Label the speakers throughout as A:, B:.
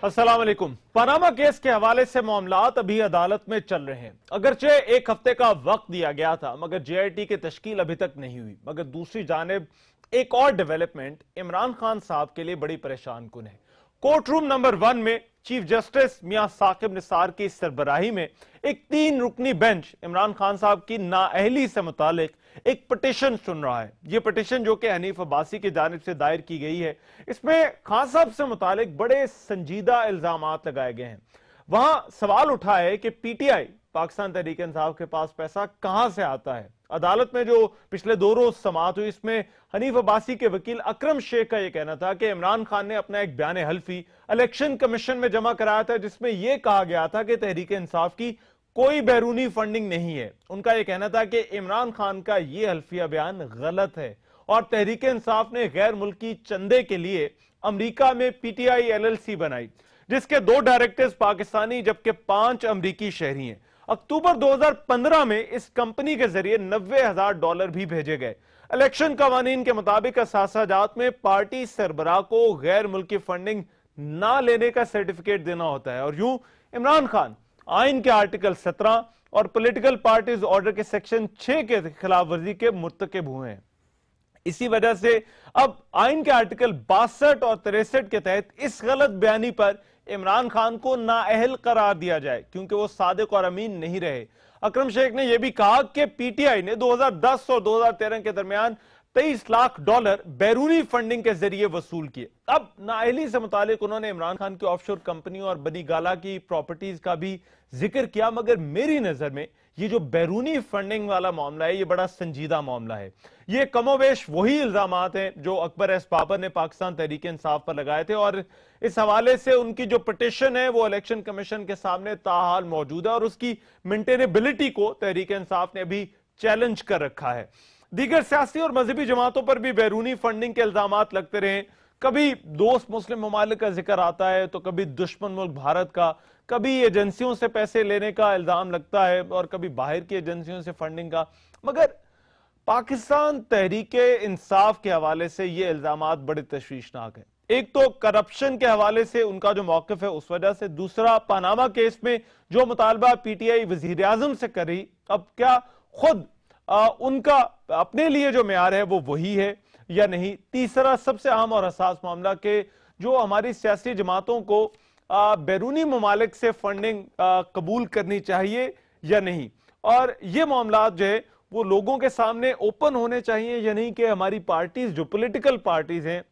A: अस्सलाम वालेकुम। Panama case के हवाले से मामलात अभी अदालत में चल रहे हैं। अगरचे एक हफ्ते का वक्त दिया गया था मगर जेआईटी की तश्कील अभी तक नहीं हुई। मगर दूसरी जानिब एक और डेवलपमेंट इमरान खान साहब के लिए बड़ी परेशान कुन है। कोर्ट रूम नंबर 1 में चीफ जस्टिस मियां साकिब निसार की सरबराही में एक 3 रुकनी बेंच इमरान खान साहब की नाअहली से मुतालिक एक पिटीशन सुन रहा है। यह पिटीशन जो कि हनीफ अब्बासी की जानिब से दायर की गई है, इसमें खान साहब से मुतालिक बड़े संजीदा इल्जामात लगाए गए हैं। वहां सवाल उठा है कि पीटीआई पाकिस्तान तहरीक इंसाफ के पास पैसा कहां से आता है। अदालत में जो पिछले 2 रोज समाअत हुई, इसमें हनीफ अब्बासी के वकील अकरम शेख का यह कहना था कि इमरान खान ने अपना एक बयान हल्फी इलेक्शन कमीशन में जमा कराया था, जिसमें यह कहा गया था कि तहरीक इंसाफ की कोई बैरूनी फंडिंग नहीं है। उनका यह कहना था कि इमरान खान का यह हल्फिया बयान गलत है और तहरीक इंसाफ ने गैर मुल्की चंदे के लिए अमेरिका में पीटीआई एलएलसी बनाई, जिसके 2 डायरेक्टर्स पाकिस्तानी जबकि 5 अमेरिकी शहरी हैं। अक्टूबर 2015 में इस कंपनी के जरिए $90,000 भी भेजे गए। इलेक्शन कवानीन के मुताबिक असासाजात में पार्टी सरबराह को गैर मुल्की फंडिंग ना लेने का सर्टिफिकेट देना होता है और यूं इमरान खान आइन के आर्टिकल 17 और पॉलिटिकल पार्टीज ऑर्डर के सेक्शन 6 के खिलाफ वर्जी के मुर्तकिब हुए हैं। इसी वजह से अब आइन के आर्टिकल 62 और 63 के तहत इस गलत बयानी पर इमरान खान को नाअहल करार दिया जाए, क्योंकि वो सादिक और अमीन नहीं रहे। अकरम शेख ने यह भी कहा कि पीटीआई ने 2010 और 2013 के दरमियान $23 लाख बैरूनी फंडिंग के जरिए वसूल किए। अब नाअहली से मुतालिक उन्होंने इमरान खान की ऑफशोर कंपनियों और बनी गाला की प्रॉपर्टीज का भी जिक्र किया, मगर मेरी नजर में ये जो बैरूनी फंडिंग वाला मामला है, ये बड़ा संजीदा मामला है। ये कमोवेश वही इल्जामात हैं जो अकबर एस बाबर ने पाकिस्तान तहरीक इंसाफ पर लगाए थे और इस हवाले से उनकी जो पिटीशन है वो इलेक्शन कमीशन के सामने ताहाल मौजूद है और उसकी मेंटेनेबिलिटी को तहरीक इंसाफ ने अभी चैलेंज कर रखा है। दीगर सियासी और मजहबी जमातों पर भी बैरूनी फंडिंग के इल्जामात लगते रहे। कभी दोस्त मुस्लिम ममालिक का जिक्र आता है तो कभी दुश्मन मुल्क भारत का, कभी एजेंसियों से पैसे लेने का इल्जाम लगता है और कभी बाहर की एजेंसियों से फंडिंग का। मगर पाकिस्तान तहरीक इंसाफ के हवाले से ये इल्जामात बड़े तशवीशनाक है। एक तो करप्शन के हवाले से उनका जो मौकिफ है उस वजह से, दूसरा पनामा केस में जो मुतालबा पीटीआई वजीर आजम से करी, अब क्या खुद उनका अपने लिए जो मेयार है वो वही है या नहीं। तीसरा सबसे अहम और हसास मामला के जो हमारी सियासी जमातों को बैरूनी ममालिक से फंडिंग कबूल करनी चाहिए या नहीं, और ये मामला जो है वो लोगों के सामने ओपन होने चाहिए या नहीं कि हमारी पार्टीज जो पॉलिटिकल पार्टीज हैं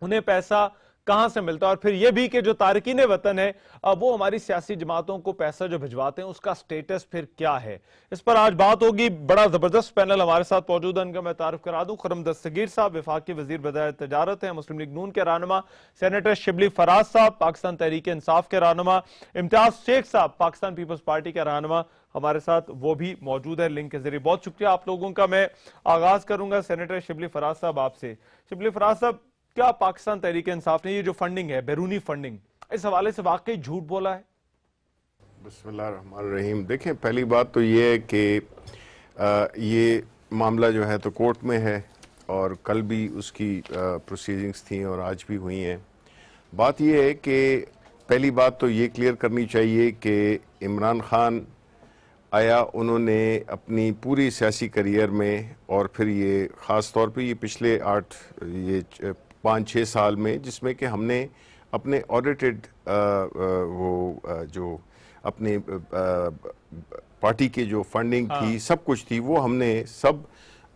A: उन्हें पैसा कहां से मिलता है, और फिर यह भी कि जो तारकीन वतन है वो हमारी सियासी जमातों को पैसा जो भिजवाते हैं उसका स्टेटस फिर क्या है। इस पर आज बात होगी। बड़ा जबरदस्त पैनल हमारे साथ मौजूद है, उनका मैं तारुफ करा दूं। खुर्रम दस्तगीर साहब वफाकी वजीर बदायत तजारत है, मुस्लिम लीग नून के रहनुमा। सेनेटर शिबली फराज साहब पाकिस्तान तहरीक इंसाफ के रहनुमा। इम्तियाज शेख साहब पाकिस्तान पीपल्स पार्टी के रहनुमा हमारे साथ वो भी मौजूद है लिंक के जरिए। बहुत शुक्रिया आप लोगों का। मैं आगाज करूंगा सेनेटर शिबली फराज साहब आपसे। शिबली फराज साहब, क्या पाकिस्तान तहरीक इंसाफ ने ये जो फंडिंग है, बैरूनी फंडिंग, इस हवाले से वाकई झूठ बोला है?
B: बिस्मिल्लाहिर्रहमानिर्रहीम। देखें, पहली बात तो ये है कि ये मामला जो है तो कोर्ट में है और कल भी उसकी प्रोसीडिंग्स थी और आज भी हुई हैं। बात ये है कि पहली बात तो ये क्लियर करनी चाहिए कि इमरान खान आया, उन्होंने अपनी पूरी सियासी करियर में और फिर ये ख़ास तौर पे ये पिछले 5-6 साल में, जिसमें कि हमने अपने ऑडिटेड जो अपने पार्टी के जो फंडिंग थी, सब कुछ थी, वो हमने सब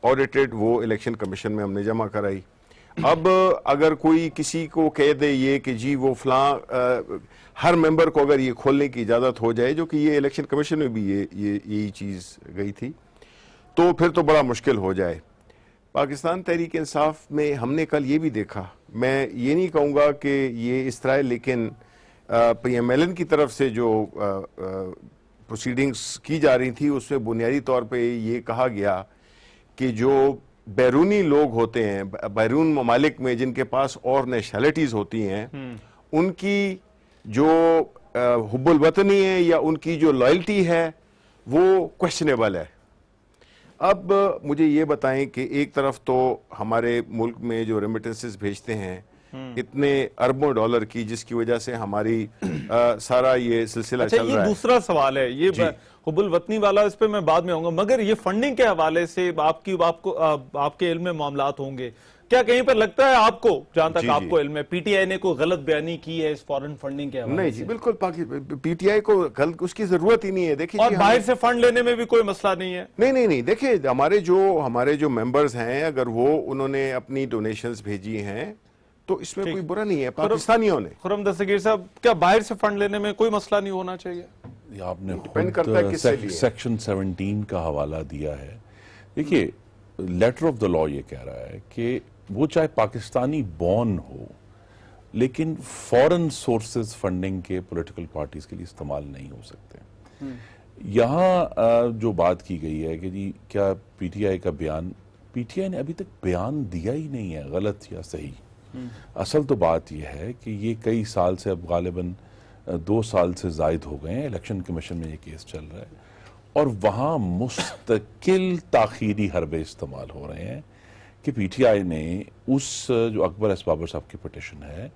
B: ऑडिटेड वो इलेक्शन कमीशन में हमने जमा कराई। अब अगर कोई किसी को कह दे ये कि जी वो फलां हर मेंबर को अगर ये खोलने की इजाज़त हो जाए, जो कि ये इलेक्शन कमीशन में भी यही चीज़ गई थी, तो फिर तो बड़ा मुश्किल हो जाए। पाकिस्तान तहरीक इंसाफ में हमने कल ये भी देखा, मैं ये नहीं कहूँगा कि ये इस तरह, लेकिन PMLN की तरफ से जो प्रोसीडिंग्स की जा रही थी उसमें बुनियादी तौर पे ये कहा गया कि जो बैरूनी लोग होते हैं, बैरून ममालिक में जिनके पास और नेशनलिटीज़ होती हैं, उनकी जो हुब्बुल वतनी है या उनकी जो लॉयल्टी है वो क्वेश्चनेबल है। अब मुझे ये बताएं कि एक तरफ तो हमारे मुल्क में जो रेमिटेंसेस भेजते हैं इतने अरबों डॉलर की, जिसकी वजह से हमारी सारा ये सिलसिला चल रहा है।
A: दूसरा सवाल है, ये हुबुल वतनी वाला, इस पे मैं बाद में आऊंगा, मगर ये फंडिंग के हवाले से आपके इल्म में मामलात होंगे क्या? कहीं पर लगता है आपको, जहां तक आपको इल्म है, पीटीआई ने कोई गलत बयानी की है इस फॉरेन फंडिंग के हवाले से?
B: नहीं जी, बिल्कुल पीटीआई को गलत, उसकी जरूरत ही नहीं है। देखिए,
A: और बाहर से फंड लेने में भी कोई मसला नहीं है?
B: नहीं, देखिए हमारे जो मेंबर्स हैं, अगर वो उन्होंने अपनी डोनेशंस भेजी हैं तो इसमें कोई बुरा नहीं है। पाकिस्तानियों ने,
A: खुर्रम दस्तगीर साहब, क्या बाहर से फंड लेने में कोई मसला नहीं होना चाहिए?
C: आपने
B: डिपेंड करता है किससे लिए।
C: सेक्शन 17 का हवाला दिया है। देखिए, लेटर ऑफ द लॉ ये कह रहा है कि वो चाहे पाकिस्तानी बॉर्न हो, लेकिन फॉरेन सोर्सेज फंडिंग के पॉलिटिकल पार्टीज के लिए इस्तेमाल नहीं हो सकते। यहाँ जो बात की गई है कि जी क्या पीटीआई का बयान, पीटीआई ने अभी तक बयान दिया ही नहीं है, गलत या सही। असल तो बात यह है कि ये कई साल से, अब गालिबन 2 साल से जायद हो गए हैं, इलेक्शन कमीशन में ये केस चल रहा है और वहाँ मुस्तकिल ताखीरी हरबे इस्तेमाल हो रहे हैं कि पीटीआई ने उस जो अकबर एस बाबर साहब की पिटिशन है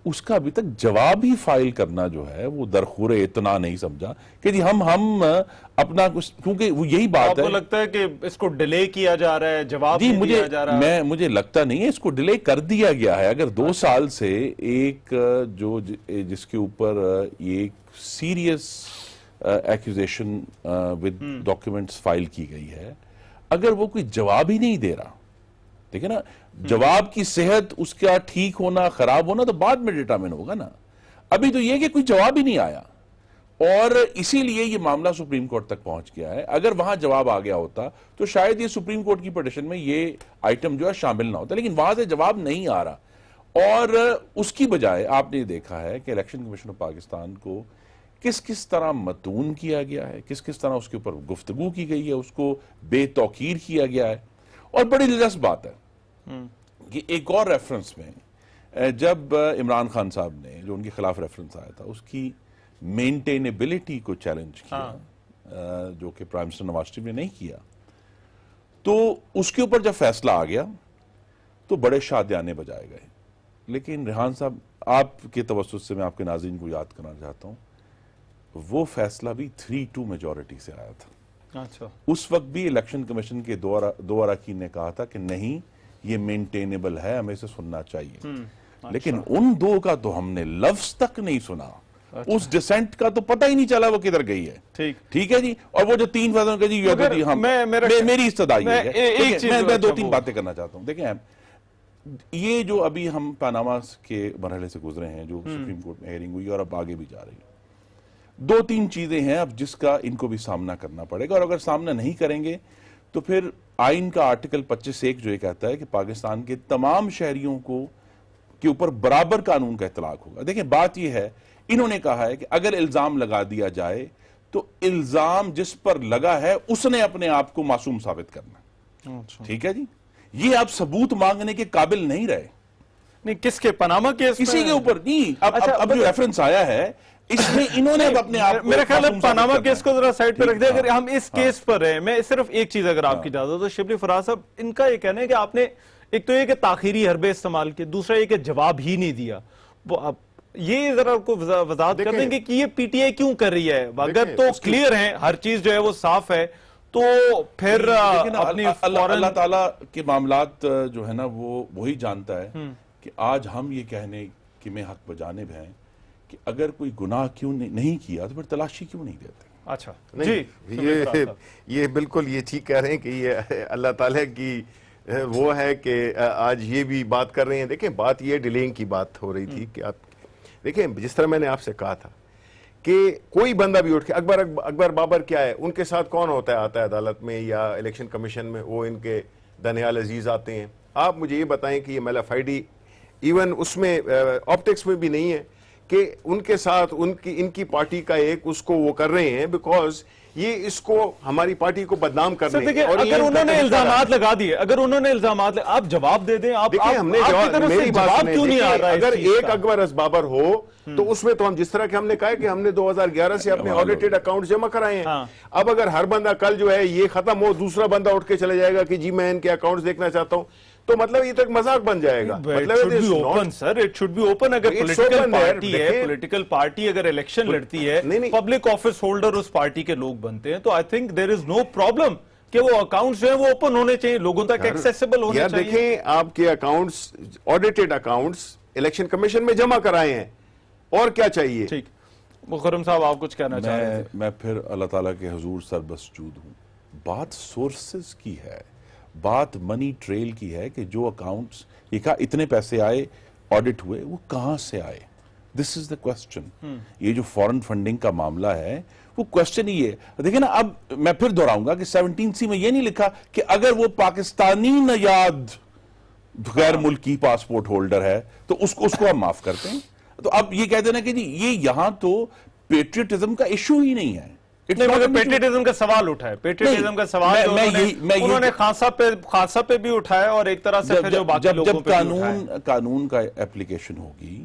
C: उसका अभी तक जवाब ही फाइल करना जो है वो दरखुर इतना नहीं समझा कि जी हम अपना कुछ, क्योंकि वो यही बात है।
A: आपको लगता है कि इसको डिले किया जा रहा है, जवाब नहीं दिया जा रहा है?
C: मुझे लगता नहीं है, इसको डिले कर दिया गया है। अगर 2 साल से एक जिसके ऊपर एक serious accusation with documents file की गई है, अगर वो कोई जवाब ही नहीं दे रहा, देखिए ना, जवाब की सेहत, उसका ठीक होना खराब होना तो बाद में डिटरमिन होगा ना। अभी तो ये कि कोई जवाब ही नहीं आया और इसीलिए ये मामला सुप्रीम कोर्ट तक पहुंच गया है। अगर वहां जवाब आ गया होता तो शायद ये सुप्रीम कोर्ट की पिटीशन में ये आइटम जो है शामिल ना होता, लेकिन वहां से जवाब नहीं आ रहा और उसकी बजाय आपने देखा है कि इलेक्शन कमीशन ऑफ पाकिस्तान को किस किस तरह मतून किया गया है, किस किस तरह उसके ऊपर गुफ्तगू की गई है, उसको बेतौकीर किया गया है। और बड़ी दिलचस्प बात है कि एक और रेफरेंस में जब इमरान खान साहब ने, जो उनके खिलाफ रेफरेंस आया था, उसकी मेंटेनेबिलिटी को चैलेंज किया, जो कि प्राइम मिनिस्टर नवाज शरीफ ने नहीं किया, तो उसके ऊपर जब फैसला आ गया तो बड़े शादियाने बजाए गए। लेकिन रेहान साहब, आपके तवज्जुह से मैं आपके नाज़रीन को याद करना चाहता हूं, वो फैसला भी 3-2 मेजॉरिटी से आया था।
A: अच्छा,
C: उस वक्त भी इलेक्शन कमीशन के दो अरकान ने कहा था कि नहीं, ये मेंटेनेबल है, हमें इसे सुनना चाहिए।
A: अच्छा।
C: लेकिन उन 2 का तो हमने लफ्ज तक नहीं सुना। अच्छा। उस डिसेंट का तो पता ही नहीं चला वो किधर गई है। ठीक है जी। और वो जो 3 फैसलों का जी, मेरी इस्तदाई है, मैं 2-3 बातें करना चाहता हूं। देखें, ये जो अभी हम पनामा के मरहले से गुजरे हैं, जो सुप्रीम कोर्ट में हेयरिंग हुई और अब आगे भी जा रही है, 2-3 चीजें हैं अब जिसका इनको भी सामना करना पड़ेगा। और अगर सामना नहीं करेंगे तो फिर आइन का आर्टिकल 25(1) जो ये कहता है कि पाकिस्तान के तमाम शहरियों को के ऊपर बराबर कानून का इतलाक होगा। देखिए, बात यह है, इन्होंने कहा है कि अगर इल्जाम लगा दिया जाए तो इल्जाम जिस पर लगा है उसने अपने आप को मासूम साबित करना।
A: अच्छा।
C: ठीक है जी। ये आप सबूत मांगने के काबिल नहीं रहे।
A: नहीं, किसके? Panama case?
C: किसी के ऊपर नहीं। अब जो रेफरेंस आया है इसमें इन्होंने अपने आप,
A: मेरा ख्याल है पनामा केस को जरा साइड पे रख दे। अगर हम इस केस पर हैं, मैं सिर्फ एक चीज अगर आपकी इजाजत हो तो शिबली फराज साहब, इनका ये कहना है कि आपने एक तो ये कि ताखीरी हरबे इस्तेमाल किए, दूसरा ये कि जवाब ही नहीं दिया। वो आप ये जरा आपको वजाहत कर देंगे कि ये पीटीआई क्यों कर रही है? अगर तो क्लियर है, हर चीज जो है वो साफ है, तो फिर अपनी
C: अल्लाह ताला के मामलात जो है ना वो वही जानता है कि आज हम ये कहने कि मैं हक बजाने में हैं कि अगर कोई गुनाह क्यों नहीं किया तो फिर तलाशी क्यों नहीं देते।
A: अच्छा
B: जी, ये बिल्कुल ये ठीक कह रहे हैं कि ये अल्लाह ताला की वो है कि आज ये भी बात कर रहे हैं। देखें, बात ये डिलेइंग की बात हो रही थी कि आप देखें, जिस तरह मैंने आपसे कहा था कि कोई बंदा भी उठ के, अकबर बाबर क्या है, उनके साथ कौन होता है, आता है अदालत में या इलेक्शन कमीशन में, वो इनके दनियाल अजीज आते हैं। आप मुझे ये बताएं कि ये मेलाफाइडी इवन उसमें ऑप्टिक्स में भी नहीं है कि उनके साथ इनकी पार्टी का एक उसको वो कर रहे हैं बिकॉज ये इसको हमारी पार्टी को बदनाम कर रहे हैं।
A: और अगर उन्होंने इल्जामात लगा दिए, आप जवाब दे दें। आप
B: हमने मेरी बात क्यों नहीं आ रहा है? अगर एक अकबर अस बाबर हो तो उसमें तो हम जिस तरह के हमने कहा कि हमने 2011 से अपने ऑडिटेड अकाउंट जमा कराए हैं। हाँ। अब अगर हर बंदा कल जो है ये खत्म हो, दूसरा बंदा उठ के चले जाएगा कि जी मैं इनके अकाउंट्स देखना चाहता हूं, तो मतलब ये तो एक मजाक बन जाएगा। मतलब
A: open sir, it should be open. अगर पॉलिटिकल पार्टी है, पॉलिटिकल पार्टी अगर इलेक्शन लड़ती है, पब्लिक ऑफिस होल्डर उस पार्टी के लोग बनते हैं, तो I think there is no problem कि वो अकाउंट्स जो है वो ओपन होने चाहिए, लोगों तक एक्सेसिबल होने चाहिए।
B: देखें, आपके accounts, audited accounts election commission में जमा कराए हैं, और क्या चाहिए?
A: ठीक, मुकर्रम साहब आप कुछ कहना चाह रहे थे?
C: मैं फिर अल्लाह ताला के हुजूर सरबसजूद हूं। बात सोर्सेज की है, बात मनी ट्रेल की है कि जो अकाउंट्स ये कहा इतने पैसे आए, ऑडिट हुए, वो कहां से आए? This is the question. ये जो फॉरेन फंडिंग का मामला है वो क्वेश्चन ही है। देखिए ना, अब मैं फिर दोहराऊंगा कि 17C में ये नहीं लिखा कि अगर वो पाकिस्तानी नयाद गैर मुल्की पासपोर्ट होल्डर है तो उसको हम माफ करते हैं। तो अब ये कह देना कि जी ये यहां तो पेट्रियटिज्म का इशू ही नहीं है।
A: पेट्रियटिज्म का सवाल उठा है, पेट्रियटिज्म का सवाल उन्होंने खासा पे भी उठाया, और एक तरह से
C: जब कानून का एप्लीकेशन होगी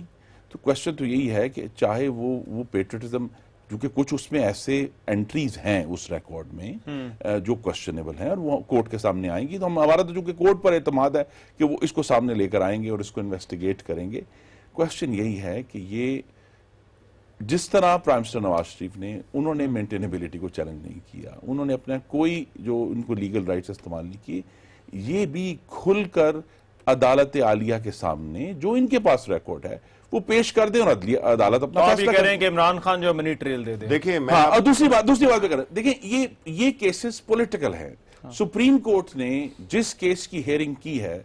C: तो क्वेश्चन तो यही है कि चाहे वो पेट्रियटिज्म, क्योंकि कुछ उसमें ऐसे एंट्रीज हैं उस रिकॉर्ड में जो क्वेश्चनेबल हैं और वो कोर्ट के सामने आएंगी, तो हमारा तो चूंकि कोर्ट पर एतमाद है कि वो इसको सामने लेकर आएंगे और इसको इन्वेस्टिगेट करेंगे। क्वेश्चन यही है कि ये जिस तरह प्राइम मिनिस्टर नवाज शरीफ ने, उन्होंने मेंटेनेबिलिटी को चैलेंज नहीं किया, उन्होंने अपना कोई जो उनको लीगल राइट्स इस्तेमाल नहीं किए, ये भी खुलकर अदालत आलिया के सामने जो इनके पास रिकॉर्ड है वो पेश कर दे और अदालत अपना
A: फैसला कह रहे हैं कि इमरान खान जो मनी ट्रेल दे दे।
B: देखिए
C: और दूसरी बात भी करें, देखिए ये केसेस पॉलिटिकल हैं। सुप्रीम कोर्ट ने जिस केस की हियरिंग की है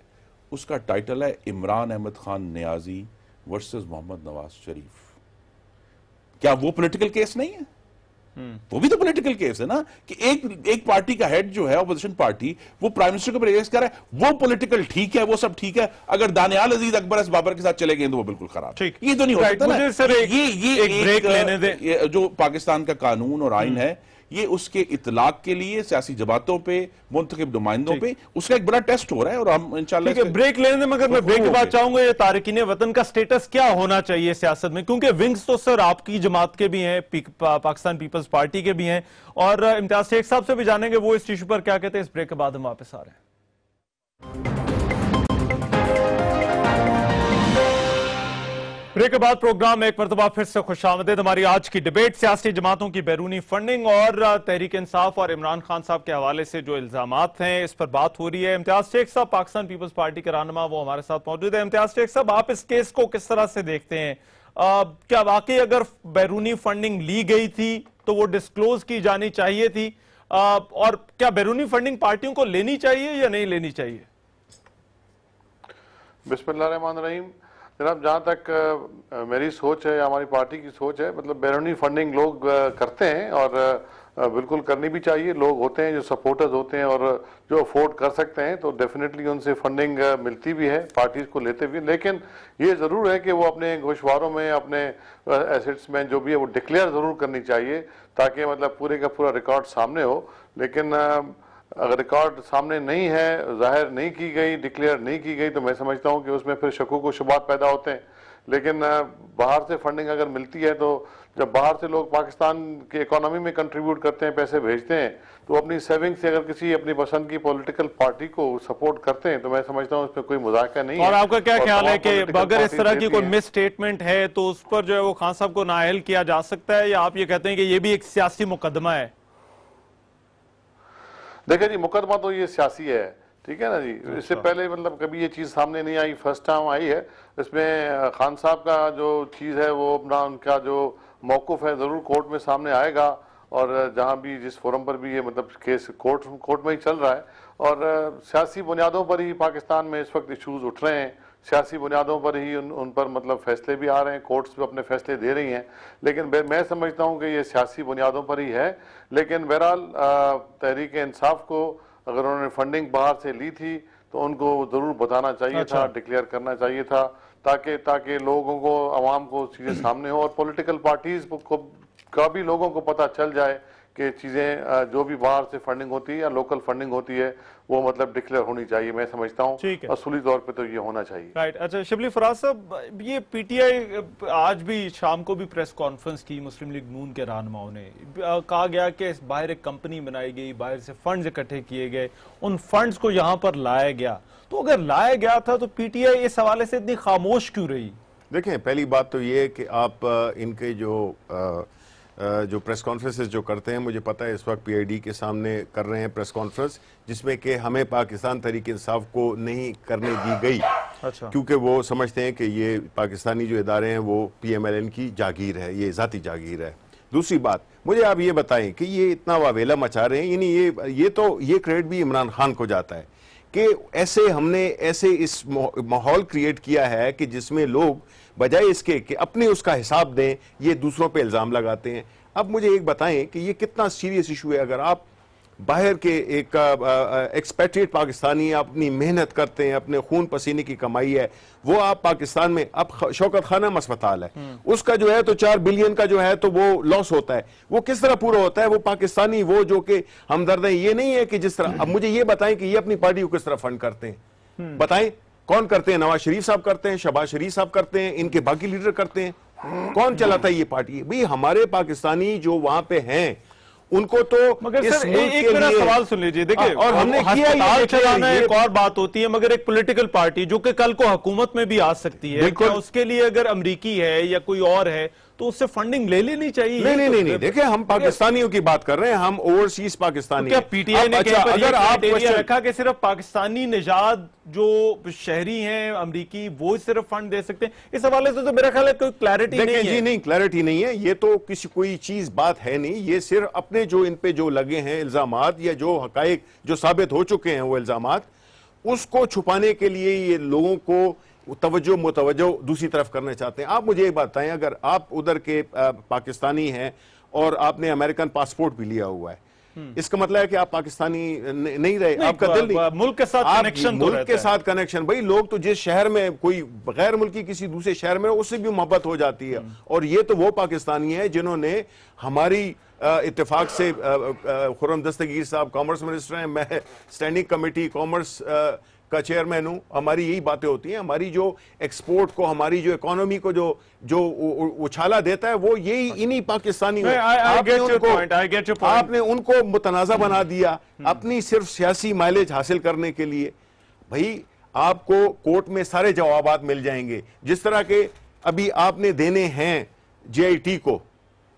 C: उसका टाइटल है इमरान अहमद खान नियाजी वर्सेस मोहम्मद नवाज शरीफ। क्या वो पॉलिटिकल केस नहीं है? वो भी तो पॉलिटिकल केस है ना, कि एक पार्टी का हेड जो है, ऑपोजिशन पार्टी, वो प्राइम मिनिस्टर को प्रेस कर रहा है। वो पॉलिटिकल ठीक है, वो सब ठीक है। अगर दानियाल अजीज अकबर इस बाबर के साथ चले गए तो वो बिल्कुल खराब। ये तो नहीं हो सकता ना।
A: सर ये एक ब्रेक लेने दे।
C: जो पाकिस्तान का कानून और आइन है, ये उसके इतलाक के लिए सियासी जमातों पे, मुंतखब नुमाइंदों पे उसका एक बड़ा टेस्ट हो रहा है, और हम इंशाल्लाह
A: ब्रेक लेने में, मगर मैं ब्रेक के बाद चाहूंगा ये तारिकीन वतन का स्टेटस क्या होना चाहिए सियासत में, क्योंकि विंग्स तो सर आपकी जमात के भी हैं, पाकिस्तान पीपल्स पार्टी के भी हैं, और इम्तियाज शेख साहब से भी जानेंगे वो इस इशू पर क्या कहते हैं। इस ब्रेक के बाद हम वापस आ रहे हैं। ब्रेक के बाद प्रोग्राम में एक मरतबा फिर से खुशामदीद। हमारी आज की डिबेट सियासी जमातों की बैरूनी फंडिंग और तहरीक इंसाफ और इमरान खान साहब के हवाले से जो इल्जामात हैं इस पर बात हो रही है। इम्तियाज शेख साहब पाकिस्तान पीपल्स पार्टी के रहनुमा वो हमारे साथ मौजूद है। इम्तियाज शेख साहब, आप इस केस को किस तरह से देखते हैं? क्या वाकई अगर बैरूनी फंडिंग ली गई थी तो वो डिस्क्लोज की जानी चाहिए थी, और क्या बैरूनी फंडिंग पार्टियों को लेनी चाहिए या नहीं लेनी चाहिए?
D: बिस्मिल्लाहिर्रहमानिर्रहीम। जनाब, जहाँ तक मेरी सोच है, हमारी पार्टी की सोच है, मतलब बैरूनी फंडिंग लोग करते हैं और बिल्कुल करनी भी चाहिए। लोग होते हैं जो सपोर्टर्स होते हैं और जो अफोर्ड कर सकते हैं, तो डेफिनेटली उनसे फंडिंग मिलती भी है, पार्टीज को लेते भी। लेकिन ये ज़रूर है कि वो अपने गोशवारों में, अपने एसेट्स में जो भी है वो डिक्लेयर ज़रूर करनी चाहिए, ताकि मतलब पूरे का पूरा रिकॉर्ड सामने हो। लेकिन अगर रिकॉर्ड सामने नहीं है, जाहिर नहीं की गई, डिक्लेयर नहीं की गई, तो मैं समझता हूं कि उसमें फिर शकों को शुबात पैदा होते हैं। लेकिन बाहर से फंडिंग अगर मिलती है, तो जब बाहर से लोग पाकिस्तान की इकोनॉमी में कंट्रीब्यूट करते हैं, पैसे भेजते हैं, तो अपनी सेविंग से अगर किसी अपनी पसंद की पॉलिटिकल पार्टी को सपोर्ट करते हैं, तो मैं समझता हूं उसमें कोई मजाका नहीं है।
A: और आपका क्या ख्याल है कि अगर इस तरह की कोई मिस स्टेटमेंट है तो उस पर जो है वो खान साहब को नाअहल किया जा सकता है, या आप ये कहते हैं कि ये भी एक सियासी मुकदमा है?
D: देखिए जी, मुकदमा तो ये सियासी है, ठीक है ना जी। इससे पहले मतलब कभी ये चीज़ सामने नहीं आई, फर्स्ट टाइम आई है। इसमें खान साहब का जो चीज़ है वो अपना, उनका जो मौक़िफ़ है ज़रूर कोर्ट में सामने आएगा, और जहाँ भी जिस फोरम पर भी ये मतलब केस कोर्ट में ही चल रहा है। और सियासी बुनियादों पर ही पाकिस्तान में इस वक्त इशूज़ उठ रहे हैं, सियासी बुनियादों पर ही उन पर मतलब फैसले भी आ रहे हैं, कोर्ट्स भी अपने फैसले दे रही हैं। लेकिन मैं समझता हूं कि ये सियासी बुनियादों पर ही है। लेकिन बहरहाल तहरीक इंसाफ को अगर उन्होंने फंडिंग बाहर से ली थी तो उनको ज़रूर बताना चाहिए था, डिक्लेयर करना चाहिए था, ताकि लोगों को, आवाम को चीज़ें सामने हो, और पॉलिटिकल पार्टीज़ का भी लोगों को पता चल जाए कि चीजें जो भी बाहर से फंडिंग होती है या लोकल फंडिंग होती है वो मतलब डिक्लेयर होनी चाहिए, मैं समझता हूँ असूली तौर पे तो ये होना चाहिए।
A: राइट। अच्छा शिबली फराज साहब, ये पीटीआई आज भी शाम को भी प्रेस कॉन्फ्रेंस की मुस्लिम लीग नून के रहनुमाओं ने कहा गया कि बाहर एक कंपनी बनाई गई, बाहर से फंड्स इकट्ठे किए गए, उन फंड्स को यहाँ पर लाया गया। तो अगर लाया गया था तो पीटीआई इस हवाले से इतनी खामोश क्यों रही?
B: देखें, पहली बात तो ये कि आप इनके जो प्रेस कॉन्फ्रेंसेस जो करते हैं, मुझे पता है इस वक्त पीआईडी के सामने कर रहे हैं प्रेस कॉन्फ्रेंस, जिसमें कि हमें पाकिस्तान तहरीक इंसाफ को नहीं करने दी गई।
A: अच्छा।
B: क्योंकि वो समझते हैं कि ये पाकिस्तानी जो इदारे हैं वो पीएमएलएन की जागीर है, ये ज़ाती जागीर है। दूसरी बात, मुझे आप ये बताएं कि ये इतना वावेला मचा रहे हैं, यानी ये क्रेडिट भी इमरान खान को जाता है कि हमने ऐसे इस माहौल क्रिएट किया है कि जिसमें लोग बजाय इसके कि अपने उसका हिसाब दें, ये दूसरों पे इल्ज़ाम लगाते हैं। अब मुझे एक बताएं कि ये कितना सीरियस इशू है। अगर आप बाहर के एक एक्सपेट्रिएट पाकिस्तानी अपनी मेहनत करते हैं, अपने खून पसीने की कमाई है, वो आप पाकिस्तान में, अब शौकत खानम अस्पताल है, उसका जो है तो 4 बिलियन का जो है तो वो लॉस होता है। वो किस तरह पूरा होता है? वो पाकिस्तानी वो जो कि हमदर्द है, ये नहीं है कि जिस तरह। अब मुझे ये बताएं कि ये अपनी पार्टी को किस तरह फंड करते हैं, बताएं कौन करते हैं? नवाज शरीफ साहब करते हैं, शहबाज शरीफ साहब करते हैं, इनके बाकी लीडर करते हैं। कौन चलाता है ये पार्टी? भाई हमारे पाकिस्तानी जो वहां पे हैं उनको तो,
A: मगर सर एक मेरा सवाल सुन लीजिए, देखिए,
B: और हमने
A: अस्पताल चलाना एक और बात होती है, मगर एक पॉलिटिकल पार्टी जो कि कल को हुकूमत में भी आ सकती है, क्या उसके लिए अगर अमेरिकी है या कोई और है तो उससे फंडिंग ले लेनी चाहिए?
B: नहीं, देखिए हम पाकिस्तानियों की बात कर रहे हैं, हम ओवरसीज पाकिस्तानी।
A: क्या पीटीआई ने अगर आप रखा कि सिर्फ पाकिस्तानी निजात जो शहरी हैं अमेरिकी वो सिर्फ फंड दे सकते हैं? इस हवाले से तो मेरा ख्याल है कोई क्लैरिटी नहीं है।
B: जी नहीं, क्लैरिटी नहीं है, ये तो किसी कोई चीज बात है नहीं। ये सिर्फ अपने जो इन पे जो लगे हैं इल्जामात या जो हकायक जो साबित हो चुके हैं वो इल्जामात, उसको छुपाने के लिए ये लोगों को तवज्जो मुतवज्जो दूसरी तरफ करना चाहते हैं। आप मुझे एक बात बताएं, अगर आप उधर के पाकिस्तानी हैं और आपने अमेरिकन पासपोर्ट भी लिया हुआ है, इसका मतलब है कि आप पाकिस्तानी नहीं रहे, आपका दिल नहीं,
A: मुल्क के साथ कनेक्शन,
B: मुल्क के साथ कनेक्शन। भाई लोग तो जिस शहर में कोई गैर मुल्की किसी दूसरे शहर में उससे भी मोहब्बत हो जाती है। और ये तो वो पाकिस्तानी है जिन्होंने हमारी इत्तेफाक से, खुर्रम दस्तगीर साहब कॉमर्स मिनिस्टर हैं, मैं स्टैंडिंग कमेटी कॉमर्स का चेयरमैन हूं, हमारी यही बातें होती हैं। हमारी जो एक्सपोर्ट को, हमारी जो इकोनॉमी को जो उछाला देता है वो यही इन्हीं पाकिस्तानी। आपने उनको मुतनाज़ा बना दिया अपनी सिर्फ सियासी माइलेज हासिल करने के लिए। भाई आपको कोर्ट में सारे जवाबात मिल जाएंगे, जिस तरह के अभी आपने देने हैं जेआईटी को,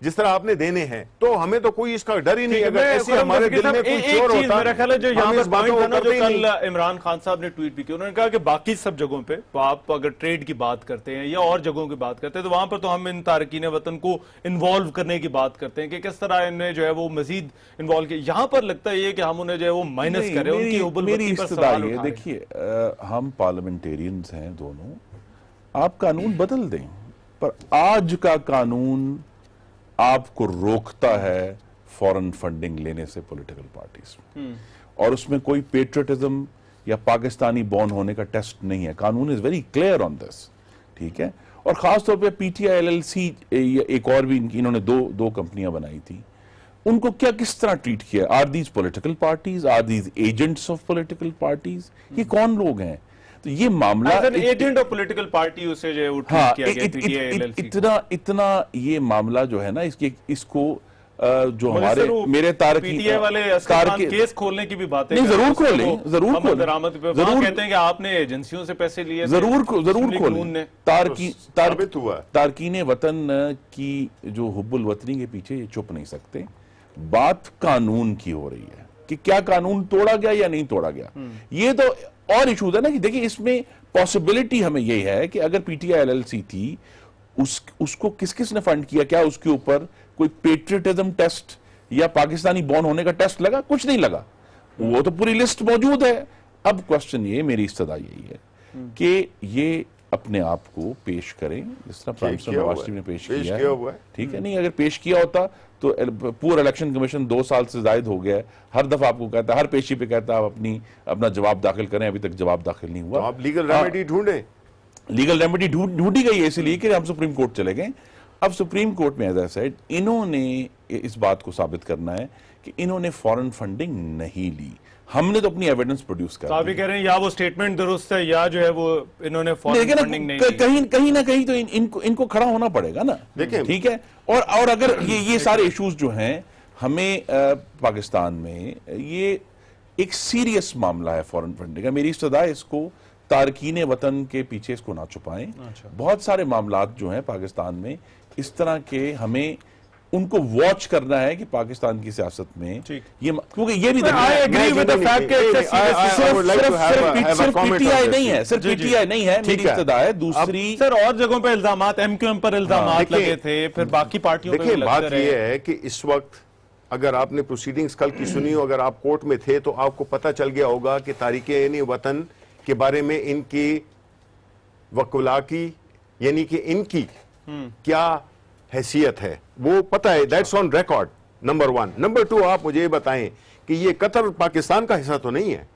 B: जिस तरह आपने देने हैं, तो हमें तो कोई इसका डर ही नहीं। अगर ऐसे हमारे दिल में कोई चोर होता,
A: मेरा ख्याल है जो यहाँ पर पॉइंट था ना, जो कल इमरान खान साहब ने ट्वीट भी किया, उन्होंने कहा कि बाकी सब जगहों पे आप अगर ट्रेड की बात करते हैं या और जगहों की बात करते हैं तो वहां पर तो हम इन तारकीन वतन को इन्वॉल्व करने की बात करते हैं कि किस तरह इन्हें जो है वो मजीद इन्वॉल्व किया। यहाँ पर लगता है कि हम उन्हें जो है वो माइनस करें, उनकी हुबुलबत्ती पर सवाल उठाएं।
C: देखिए, हम पार्लियामेंटेरियंस हैं दोनों, आप कानून बदल दें, पर आज का कानून आपको रोकता है फॉरेन फंडिंग लेने से पॉलिटिकल पार्टीज, और उसमें कोई पेट्रियटिज्म या पाकिस्तानी बॉर्न होने का टेस्ट नहीं है। कानून is very clear on this, ठीक है। और खासतौर पे पीटीआई एलएलसी, एक और भी इन्होंने दो कंपनियां बनाई थी, उनको क्या किस तरह ट्रीट किया? Are these political parties, are these agents of political parties? ये कौन लोग हैं? तो ये मामला
A: एजेंट ऑफ पॉलिटिकल पार्टी उसे जो
C: इतना ये मामला जो है ना, इसको जो हमारे मेरे
A: पीटीआई वाले केस खोलने की भी बातें
C: नहीं, जरूर खोलें,
A: कहते हैं कि आपने एजेंसियों से पैसे लिए,
C: जरूर खोलें। तारकीन वतन की जो हुब्बुल वतनी के पीछे ये छुप नहीं सकते। बात कानून की हो रही है कि क्या कानून तोड़ा गया या नहीं तोड़ा गया। ये तो और इशूज है ना कि देखिए, इसमें पॉसिबिलिटी हमें यही है कि अगर पीटीआई एलएलसी थी, उसको किस ने फंड किया, क्या उसके ऊपर कोई पेट्रियटिज्म टेस्ट या पाकिस्तानी बॉर्न होने का टेस्ट लगा? कुछ नहीं लगा, वो तो पूरी लिस्ट मौजूद है। अब क्वेश्चन ये, मेरी इस्तदा यही है कि ये अपने आप को पेश करें जिस तरह प्राइम मिनिस्टर नवाज शरीफ ने पेश किया है, ठीक है। नहीं, अगर पेश किया होता तो पूरा इलेक्शन कमीशन 2 साल से जायद हो गया है, हर दफा आपको कहता है, हर पेशी पे कहता है आप अपना जवाब दाखिल करें, अभी तक जवाब दाखिल नहीं हुआ।
B: तो आप लीगल रेमेडी ढूंढें।
C: लीगल रेमेडी ढूंढी गई है इसलिए कि हम सुप्रीम कोर्ट चले गए। अब सुप्रीम कोर्ट में एज आई सेड इन्होंने इस बात को साबित करना है कि इन्होंने फॉरेन फंडिंग नहीं ली। हमने तो अपनी एविडेंस प्रोड्यूस कर
A: आप भी कह रहे हैं या वो स्टेटमेंट दुरुस्त है या जो है वो इन्होंने फॉरेन फंडिंग नहीं ली।
C: कहीं ना कहीं तो इनको खड़ा होना पड़ेगा ना।
B: देखिए,
C: ठीक है, और अगर ये सारे इश्यूज जो हैं हमें पाकिस्तान में ये एक सीरियस मामला है फॉरेन फंडिंग का। मेरी सदा इसको तारकीन वतन के पीछे इसको ना छुपाएं। बहुत सारे मामलात जो हैं पाकिस्तान में इस तरह के, हमें उनको वॉच करना है कि पाकिस्तान की सियासत में ये, क्योंकि ये भी सिर्फ पीटीआई नहीं है, सिर्फ पीटीआई नहीं है, मेरी इब्तिदा है। दूसरी
A: सर और जगहों पे इल्जामात, एमक्यूएम पर इल्जामात लगे थे, फिर बाकी पार्टियों पे
B: देखिए बात ये है कि इस वक्त अगर आपने प्रोसीडिंग्स कल की सुनी हो, अगर आप कोर्ट में थे तो आपको पता चल गया होगा कि तारीके वतन के बारे में इनकी वकुला की, यानी कि इनकी क्या हैसियत है वो पता है। That's on record, number 1। Number 2, आप मुझे बताएं कि ये कतर पाकिस्तान का हिस्सा तो नहीं है।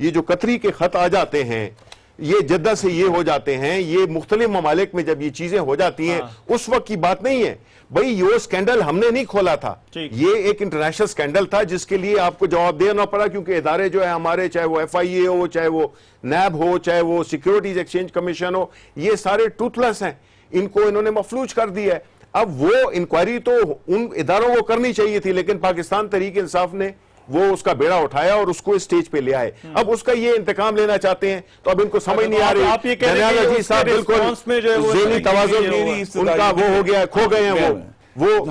B: ये जो कतरी के खत आ जाते हैं, ये जद्दा से ये हो जाते हैं, ये मुख्तलिफ ममालिक में जब ये चीजें हो जाती हैं उस वक्त की बात नहीं है भाई। ये स्कैंडल हमने नहीं खोला था, ये एक इंटरनेशनल स्कैंडल था जिसके लिए आपको जवाब देना पड़ा, क्योंकि इदारे जो है हमारे, चाहे वो FIA हो, चाहे वो नैब हो, चाहे वो सिक्योरिटीज एक्सचेंज कमीशन हो, ये सारे टूथलेस हैं, इनको इन्होंने मफलूज कर दिया है। अब वो इंक्वायरी तो उन इदारों को करनी चाहिए थी, लेकिन पाकिस्तान तहरीक इंसाफ ने वो उसका बेड़ा उठाया और उसको इस स्टेज पे ले आए। अब उसका ये इंतकाम लेना चाहते हैं तो अब इनको समझ नहीं आ रही।
A: आप ये कह रहे हैं कि साहब बिल्कुल
B: ज़हनी तवाज़ुन उनका वो हो गया, खो गए हैं वो।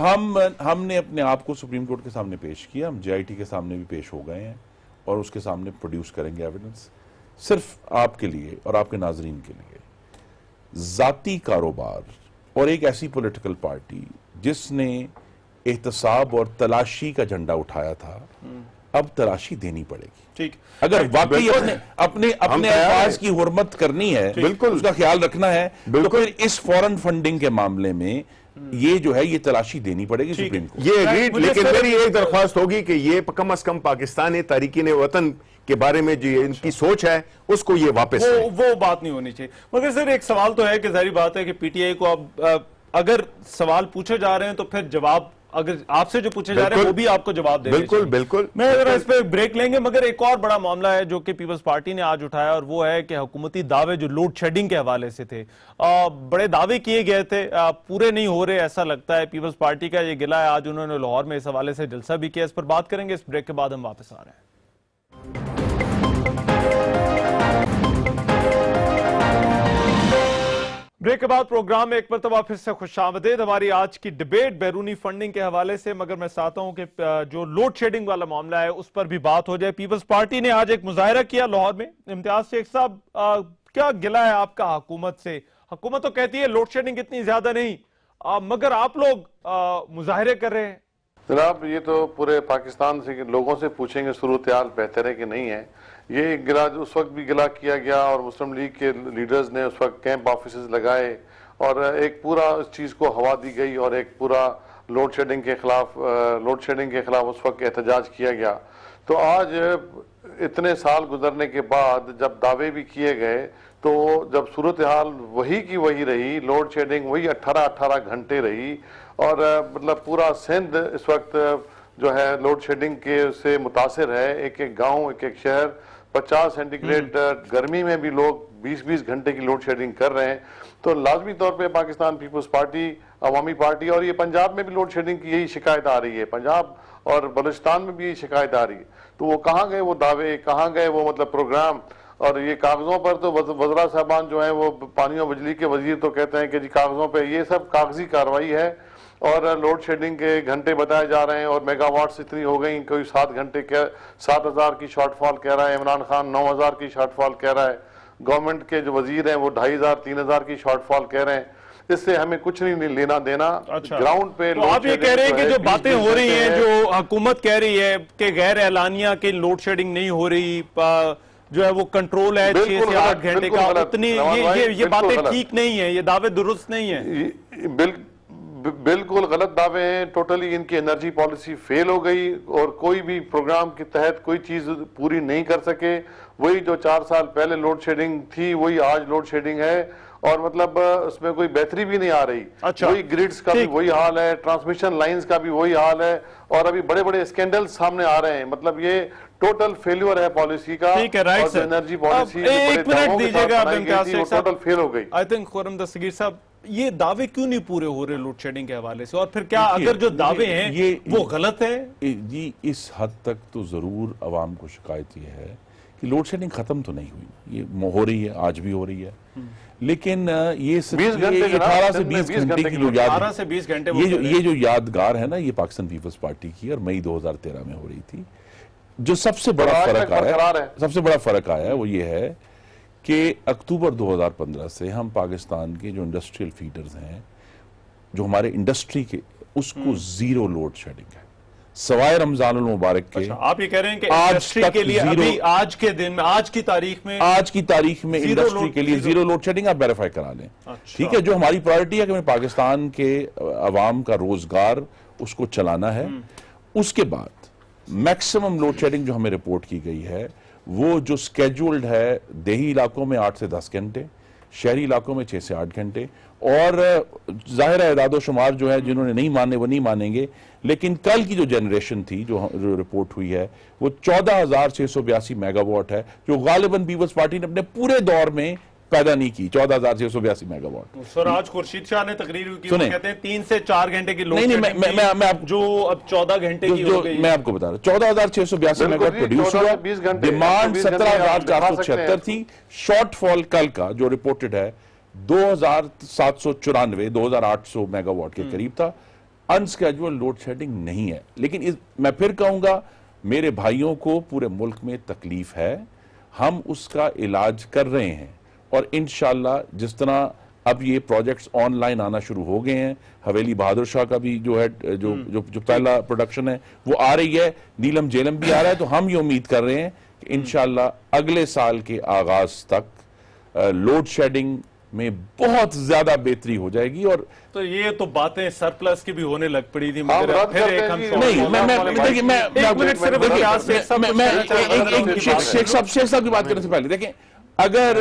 C: हमने अपने आप को सुप्रीम कोर्ट के सामने पेश किया, हम JIT के सामने भी पेश हो गए हैं और उसके सामने प्रोड्यूस करेंगे एविडेंस, सिर्फ आपके लिए और आपके नाजरीन के लिए। जाती कारोबार और एक ऐसी पॉलिटिकल पार्टी जिसने एहतसाब और तलाशी का झंडा उठाया था, अब तलाशी देनी पड़ेगी।
A: ठीक,
C: अगर वाकई अपने अल्फाज की हुर्मत करनी है, बिल्कुल उसका ख्याल रखना है, तो फिर इस फॉरेन फंडिंग के मामले में ये जो है ये तलाशी देनी पड़ेगी सुप्रीम कोर्ट।
B: ये लेकिन मेरी एक दरख्वास्त होगी कि ये कम अज कम पाकिस्तान तारीकीन वतन के बारे में जो इनकी सोच है उसको ये वापस
A: वो बात नहीं होनी चाहिए। मगर सर एक सवाल तो है कि जाहिर बात है कि PTI को अब अगर सवाल पूछे जा रहे हैं तो फिर जवाब, अगर आपसे जो पूछे जा रहे हैं वो भी आपको जवाब देना चाहिए।
B: बिल्कुल बिल्कुल।
A: मैं जरा इस पे ब्रेक लेंगे, मगर एक और बड़ा मामला है जो कि पीपल्स पार्टी ने आज उठाया और वो है कि हुकूमती दावे जो लोड शेडिंग के हवाले से थे, बड़े दावे किए गए थे, पूरे नहीं हो रहे ऐसा लगता है। पीपल्स पार्टी का ये गिला है, आज उन्होंने लाहौर में इस हवाले से जलसा भी किया। इस पर बात करेंगे, इस ब्रेक के बाद हम वापस आ रहे हैं। ब्रेक के बाद प्रोग्राम में एक मरतबा फिर से खुशामदीद। हमारी आज की डिबेट बैरूनी फंडिंग के हवाले से, मगर मैं चाहता हूं कि जो लोड शेडिंग वाला मामला है उस पर भी बात हो जाए। पीपल्स पार्टी ने आज एक मुजाहरा किया लाहौर में। इम्तियाज शेख साहब, क्या गिला है आपका हुकूमत से? हुकूमत तो कहती है लोड शेडिंग इतनी ज्यादा नहीं, मगर आप लोग मुजाहरे कर रहे हैं।
D: जनाब ये तो पूरे पाकिस्तान से लोगों से पूछेंगे सूरत हाल बेहतर है कि नहीं है। ये गिला उस वक्त भी गिला किया गया और मुस्लिम लीग के लीडर्स ने उस वक्त कैंप ऑफिसेज लगाए और एक पूरा इस चीज़ को हवा दी गई और एक पूरा लोड शेडिंग के खिलाफ उस वक्त एहतजाज किया गया। तो आज इतने साल गुजरने के बाद जब दावे भी किए गए तो जब सूरत हाल वही की वही रही, लोड शेडिंग वही 18 घंटे रही और मतलब पूरा सिंध इस वक्त जो है लोड शेडिंग के से मुतासिर है। एक एक गांव, एक एक शहर 50 सेंटीग्रेड गर्मी में भी लोग 20-20 घंटे की लोड शेडिंग कर रहे हैं। तो लाजमी तौर पे पाकिस्तान पीपल्स पार्टी, अवामी पार्टी, और ये पंजाब में भी लोड शेडिंग की यही शिकायत आ रही है, पंजाब और बलूचिस्तान में भी यही शिकायत आ रही है। तो वो कहाँ गए वो दावे, कहाँ गए वो मतलब प्रोग्राम? और ये कागजों पर तो वज़रा साहबान जो हैं वो पानी और बिजली के वजीर तो कहते हैं कि जी कागजों पे ये सब कागजी कार्रवाई है और लोड शेडिंग के घंटे बताए जा रहे हैं और मेगावाट्स इतनी हो गई, कोई 7 घंटे 7,000 की शॉर्टफॉल कह रहा है, इमरान खान 9,000 की शॉर्टफॉल कह रहा है, गवर्नमेंट के जो वजीर हैं वो 2,500 3,000 की शॉर्टफॉल कह रहे हैं। इससे हमें कुछ नहीं लेना देना।
A: अच्छा।
D: ग्राउंड पे
A: तो आप ये कह रहे हैं कि जो बातें हो रही हैं, जो हुकूमत कह रही है कि गैर एलानिया की लोड शेडिंग नहीं हो रही, जो है वो कंट्रोल है 6 से 8 घंटे का, उतनी ये बातें ठीक नहीं है, ये दावे दुरुस्त नहीं है।
D: बिल्कुल गलत दावे हैं, टोटली इनकी एनर्जी पॉलिसी फेल हो गई और कोई भी प्रोग्राम के तहत कोई चीज पूरी नहीं कर सके। वही जो 4 साल पहले लोड शेडिंग थी वही आज लोड शेडिंग है और मतलब उसमें कोई बेहतरी भी नहीं आ रही।
A: अच्छा।
D: वही ग्रिड्स का भी वही हाल है, ट्रांसमिशन लाइंस का भी वही हाल है, और अभी बड़े बड़े स्कैंडल्स सामने आ रहे हैं। मतलब ये टोटल फेल्यूर है पॉलिसी का।
A: ठीक है, राइट सर।
D: एनर्जी पॉलिसी
A: एक मिनट दीजिएगा आप इम्तियाज शेख साहब,
D: टोटल फेल हो गई।
A: आई थिंक खुर्रम दस्तगीर साहब, ये दावे क्यों नहीं पूरे हो रहे लोड शेडिंग के हवाले से, और फिर क्या अगर जो दावे हैं वो गलत है?
C: जी, इस हद तक तो जरूर अवाम को शिकायत ये है कि लोड शेडिंग खत्म तो नहीं हुई, ये हो रही है, आज भी हो रही है, लेकिन ये
D: 20 घंटे
C: 18 से 20 घंटे की जो
A: 18 से 20 घंटे
C: ये जो यादगार है ना, ये पाकिस्तान पीपल्स पार्टी की और मई 2013 में हो रही थी। जो सबसे बड़ा फर्क आया, सबसे बड़ा फर्क आया वो ये है कि अक्टूबर 2015 से हम पाकिस्तान के जो इंडस्ट्रियल फीडर्स हैं, जो हमारे इंडस्ट्री के, उसको जीरो लोड शेडिंग है, सवाए रमजान मुबारक के।
A: अच्छा, आप ये कह रहे हैं कि इंडस्ट्री के लिए अभी आज के दिन में, आज की तारीख में
C: इंडस्ट्री के लिए जीरो लोड शेडिंग आप वेरीफाई करा लें।
A: अच्छा।
C: ठीक है, जो हमारी प्रायोरिटी है कि पाकिस्तान के अवाम का रोजगार उसको चलाना है। उसके बाद मैक्सिमम लोड शेडिंग जो हमें रिपोर्ट की गई है वो जो स्केड्यूल्ड है, देही इलाकों में 8 से 10 घंटे, शहरी इलाकों में 6 से 8 घंटे, और जाहिर है इदादो शुमार जो है जिन्होंने नहीं माने वो नहीं मानेंगे, लेकिन कल की जो जनरेशन थी जो रिपोर्ट हुई है वो 14,682 मेगावाट है, जो गालिबन पीपल्स पार्टी ने अपने पूरे दौर में पैदा नहीं की। 14,682 मेगावाट।
A: सर आज खुर्शीद शाह ने तकरीर की,
C: सुने,
A: कहते हैं 3 से 4 घंटे की लोड
C: नहीं,
A: मैं जो अब 14 घंटे की हो गई।
C: मैं आपको बता रहा हूं, 14,682 मेगावाट प्रोड्यूस हुआ, डिमांड 17,476 थी, शॉर्टफॉल कल का जो रिपोर्टेड है 2,794 2,800 मेगावाट के करीब था। अनस्केड्यूल लोड शेडिंग नहीं है, लेकिन मैं फिर कहूंगा मेरे भाइयों को पूरे मुल्क में तकलीफ है, हम उसका इलाज कर रहे हैं, और इंशाल्लाह जिस तरह अब ये प्रोजेक्ट्स ऑनलाइन आना शुरू हो गए हैं, हवेली बहादुर शाह का भी जो है जो पहला प्रोडक्शन है वो आ रही है, नीलम जेलम भी आ रहा है, तो हम ये उम्मीद कर रहे हैं कि इंशाल्लाह अगले साल के आगाज तक लोड शेडिंग में बहुत ज्यादा बेहतरी हो जाएगी। और
A: तो ये तो बातें सरप्लस की भी होने लग पड़ी थी, मगर फिर एक हम
C: शेख साहब की बात करने से पहले देखें, अगर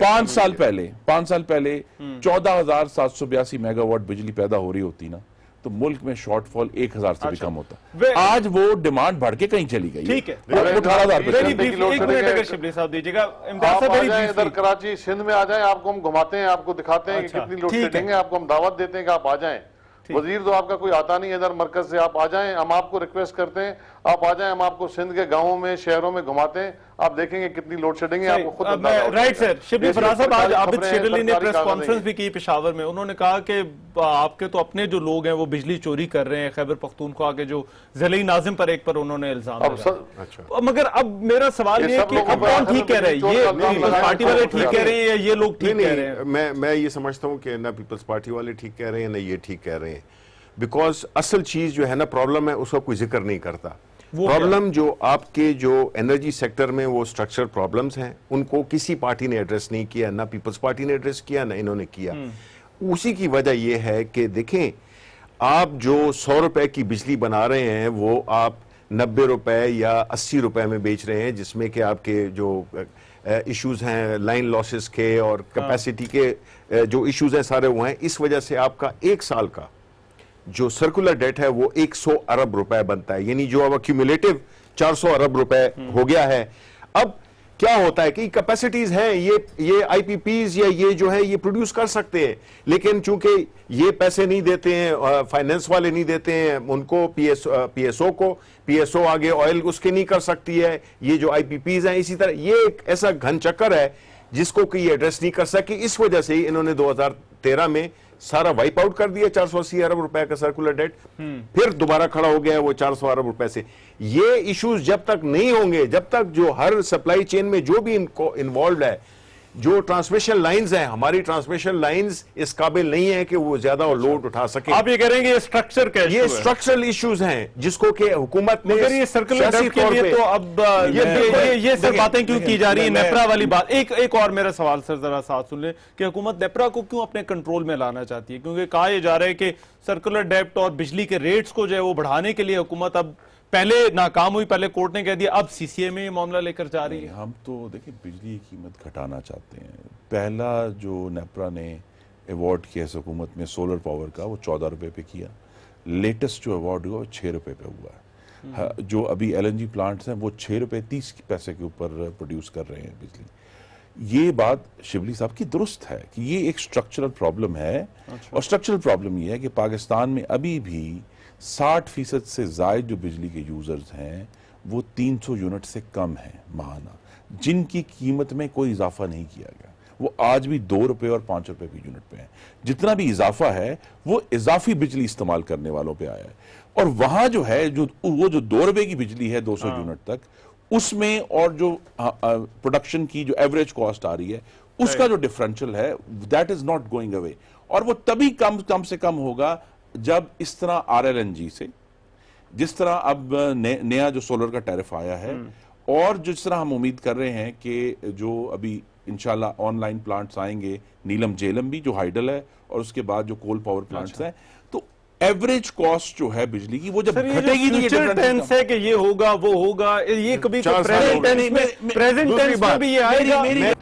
C: 5 साल पहले 14,782 मेगावाट बिजली पैदा हो रही होती ना, तो मुल्क में शॉर्टफॉल 1,000 से भी कम होता। आज वो डिमांड बढ़ के कहीं चली गई।
A: ठीक है,
C: 18,000
A: शिबली साहब दीजिएगा।
D: इधर कराची सिंध में आ जाएं, आपको हम घुमाते हैं, आपको दिखाते हैं कि कितनी लोड शेडिंग है, आपको हम दावत देते हैं कि आप आ जाएं। वजीर तो आपका कोई आता नहीं है इधर मरकज से, आप आ जाएं, हम आपको रिक्वेस्ट करते हैं आप आ जाएं, हम आपको सिंध के गांवों में शहरों में घुमाते हैं, आप देखेंगे कितनी लोड शेडिंग है, आपको खुद
A: राइट सर। शिबली फराज साहब, आज आबिद शिरली ने प्रेस कॉन्फ्रेंस भी की पेशावर में, उन्होंने कहा कि आपके तो अपने जो लोग हैं वो बिजली चोरी कर रहे हैं, खैबर पख्तूनख्वा के जो ज़िले नाज़िम पर एक पर उन्होंने इल्जाम लगाया। मगर अब मेरा सवाल ये है कि अब कौन ठीक कह रहे हैं, ये पीपल्स पार्टी वाले ठीक कह रहे हैं या ये लोग ठीक कह रहे हैं?
B: मैं ये समझता हूँ कि ना पीपल्स पार्टी वाले ठीक कह रहे हैं ना ये ठीक कह रहे हैं, बिकॉज असल चीज जो है ना प्रॉब्लम है उसका कोई जिक्र नहीं करता। प्रॉब्लम जो आपके जो एनर्जी सेक्टर में वो स्ट्रक्चरल प्रॉब्लम्स हैं उनको किसी पार्टी ने एड्रेस नहीं किया, ना पीपल्स पार्टी ने एड्रेस किया ना इन्होंने किया। उसी की वजह यह है कि देखें, आप जो 100 रुपए की बिजली बना रहे हैं वो आप 90 रुपए या 80 रुपए में बेच रहे हैं, जिसमें कि आपके जो इश्यूज हैं लाइन लॉसेस के और कैपेसिटी के जो इश्यूज हैं सारे वो हैं। इस वजह से आपका एक साल का जो सर्कुलर डेट है वो 100 अरब रुपए बनता है, यानी जो अब एक्यूमुलेटिव 400 अरब रुपए हो गया है। अब क्या होता है कि कैपेसिटीज हैं, ये आईपीपीज या ये जो है ये प्रोड्यूस कर सकते हैं, लेकिन चूंकि ये पैसे नहीं देते हैं, फाइनेंस वाले नहीं देते हैं उनको, पीएसओ आगे ऑयल उसके नहीं कर सकती है, ये जो आईपीपीज हैं। इसी तरह ये एक ऐसा घन चक्कर है जिसको कि ये एड्रेस नहीं कर सके। इस वजह से ही इन्होंने 2013 में सारा वाइप आउट कर दिया 480 अरब रुपए का सर्कुलर डेट, फिर दोबारा खड़ा हो गया है वो 400 अरब रुपए से। ये इश्यूज जब तक नहीं होंगे, जब तक जो हर सप्लाई चेन में जो भी इनको इन्वॉल्व है, जो ट्रांसमिशन लाइंस हैं, हमारी ट्रांसमिशन लाइंस इस काबिल नहीं है कि वो ज्यादा लोड उठा सके।
A: आप ये कह रहे हैं कि ये स्ट्रक्चर का
B: ये स्ट्रक्चरल इश्यूज हैं जिसको कि हुकूमत ने,
A: मगर ये सर्कुलर डेट के लिए तो अब ये सब बातें क्यों की जा रही है? नेपरा वाली बात, एक और मेरा सवाल सर जरा साथ सुन ले कि हुकूमत नेपरा को क्यों अपने कंट्रोल में लाना चाहती है? क्योंकि कहा यह जा रहा है कि सर्कुलर डेप्ट और बिजली के रेट्स को जो है वो बढ़ाने के लिए हुकूमत अब पहले नाकाम हुई, पहले कोर्ट ने कह दिया, अब सीसीए में मामला लेकर जा रही है।
C: हम तो देखिए बिजली की कीमत घटाना चाहते हैं। पहला जो नेपरा ने अवार्ड किया इस हुकूमत में सोलर पावर का, वो 14 रुपए पे किया। लेटेस्ट जो अवार्ड हुआ वो 6 रुपए पे हुआ है। जो अभी LNG प्लांट्स हैं वो 6 रुपए 30 पैसे के ऊपर प्रोड्यूस कर रहे हैं बिजली। ये बात शिबली साहब की दुरुस्त है कि ये एक स्ट्रक्चरल प्रॉब्लम है। और स्ट्रक्चरल प्रॉब्लम ये है कि पाकिस्तान में अभी भी 60% से ज्यादा जो बिजली के यूजर्स हैं वो 300 यूनिट से कम है माहाना, जिनकी कीमत में कोई इजाफा नहीं किया गया। वो आज भी 2 रुपए और 5 रुपए की यूनिट पे है। जितना भी इजाफा है वो इजाफी बिजली इस्तेमाल करने वालों पे आया है। और वहां जो है वो जो 2 रुपए की बिजली है 200 यूनिट तक, उसमें और जो प्रोडक्शन की जो एवरेज कॉस्ट आ रही है उसका जो डिफरेंशियल है that is not going away. और वो तभी कम से कम होगा जब इस तरह RLNG से, जिस तरह अब नया जो सोलर का टैरिफ आया है, और जिस तरह हम उम्मीद कर रहे हैं कि जो अभी इंशाल्लाह ऑनलाइन प्लांट्स आएंगे, नीलम जेलम भी जो हाइडल है, और उसके बाद जो कोल पावर प्लांट्स हैं, तो एवरेज कॉस्ट जो है बिजली की वो जब घटेगी तो
A: फ्यूचर टेंस है कि ये होगा वो होगा, ये कभी प्रेजेंट टेंस में भी ये आएगा।